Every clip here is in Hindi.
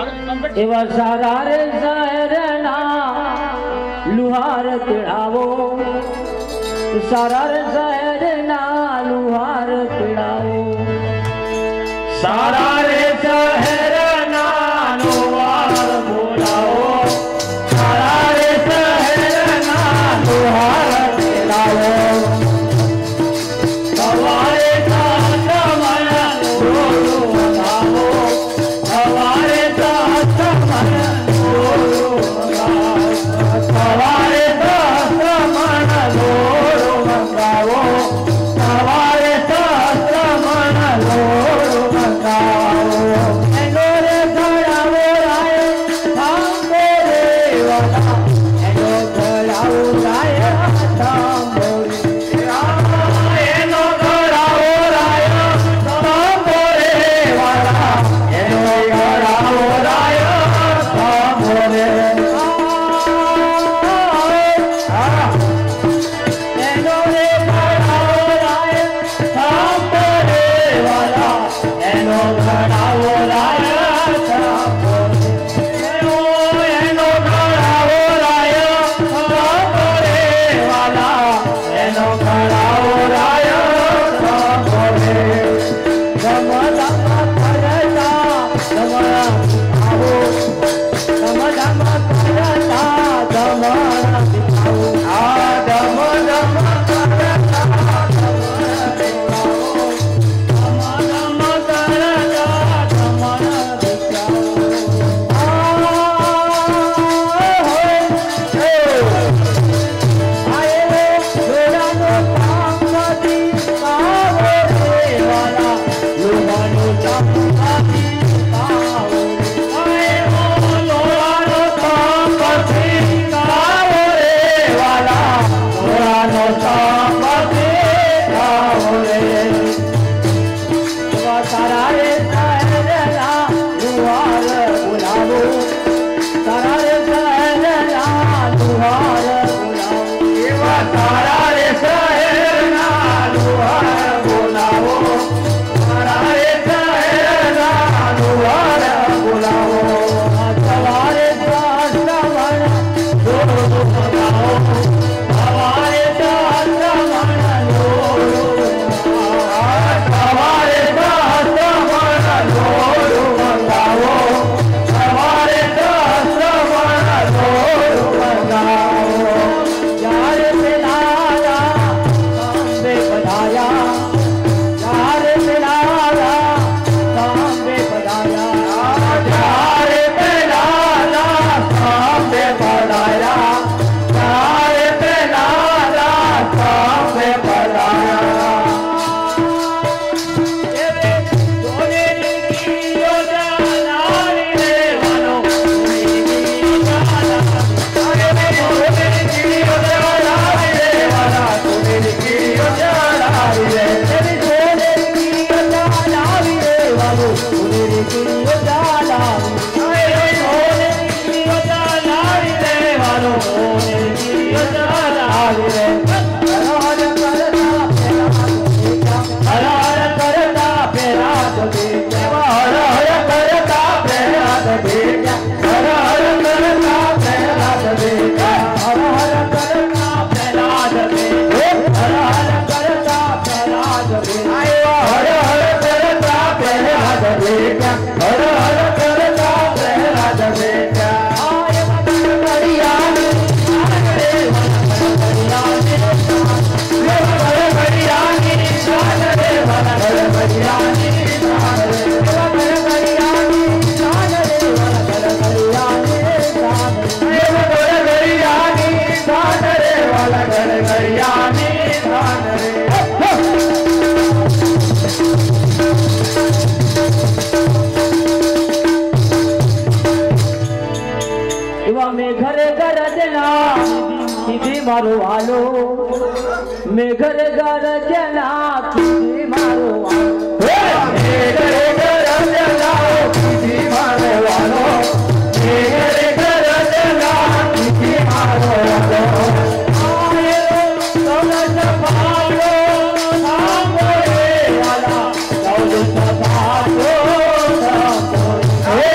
एवा सारा रे शहरना लुहार तिड़ावो, सारा रे शहरना लुहार तिड़ावो, सारा रे शहरना लुहार बोलाओ, सारा रे शहरना लुहार तिड़ावो, सवारे साथ मन रोलो लगाओ, सवारे साथ मन रोलो लगाओ, सवारे साथ मन रोलो लगाओ, सवारे साथ मन रोलो लगाओ, एनोरे घड़ावो राय थांबो रे वाला, एनो घड़ावो राय थांबो रे, एनो घड़ावो राय थांबो रे वाला, एनो घड़ावो राय थांबो रे, एनो रे घड़ावो राय थांबो रे वाला, एनो घड़ावो राय थांबो रे, एनो घड़ावो राय थांबो रे वाला, एनो घड़ावो राय थांबो रे, धम धम करता धम आओ, धम धम करता धम आओ, धम धम करता धम सारा रे शहरना लुहार बुलावो, सारा रे शहरना लुहार बुलावो, सारा रे शहरना लुहार बुलावो, सारा रे शहरना लुहार बुलावो, सवारे साथ मन रोलो लगाओ, सवारे साथ मन रोलो लगाओ, सवारे साथ मन रोलो लगाओ, सवारे साथ मन रोलो लगाओ, यार मिलाया सामने बधाया, यार मिलाया सामने बधाया, यार मिलाया सामने बधाया, यार मिलाया सामने बधाया, मारो आलो मैं घर घर जना तुझे मारो आलो मैं घर घर जना तुझे मारो आलो मैं घर घर जना तुझे मारो आलो आए तुम सफालो नाम रे वाला तुम सफालो नाम रे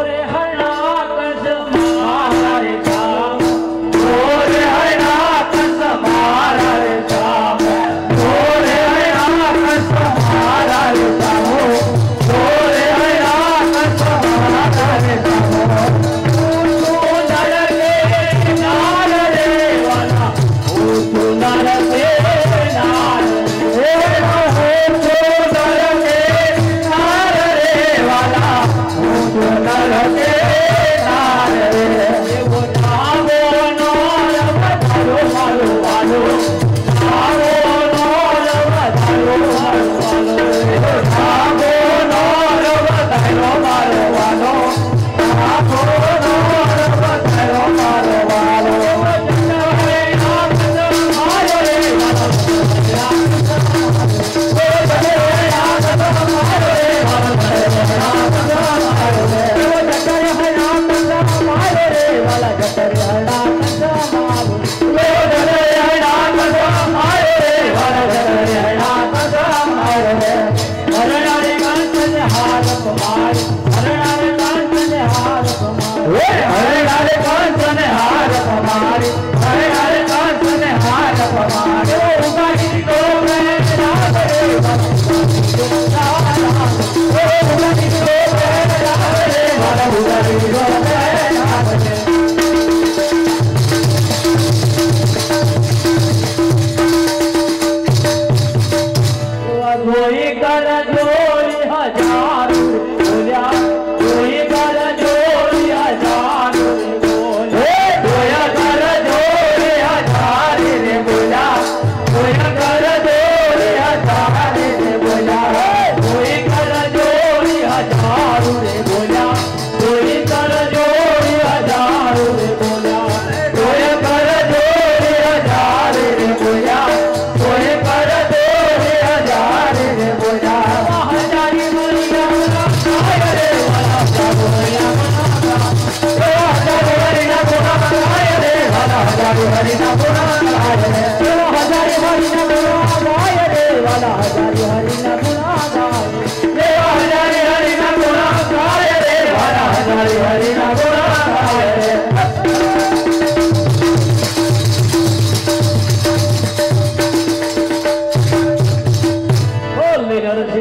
रे हरणा कंस मारा रे श्याम रे हरणा कंस मारा रे श्याम रे हरणा कंस मारा रे श्याम रे हरणा कंस मारा रे श्याम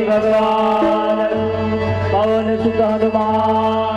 भगवान पवन सुत हनुमान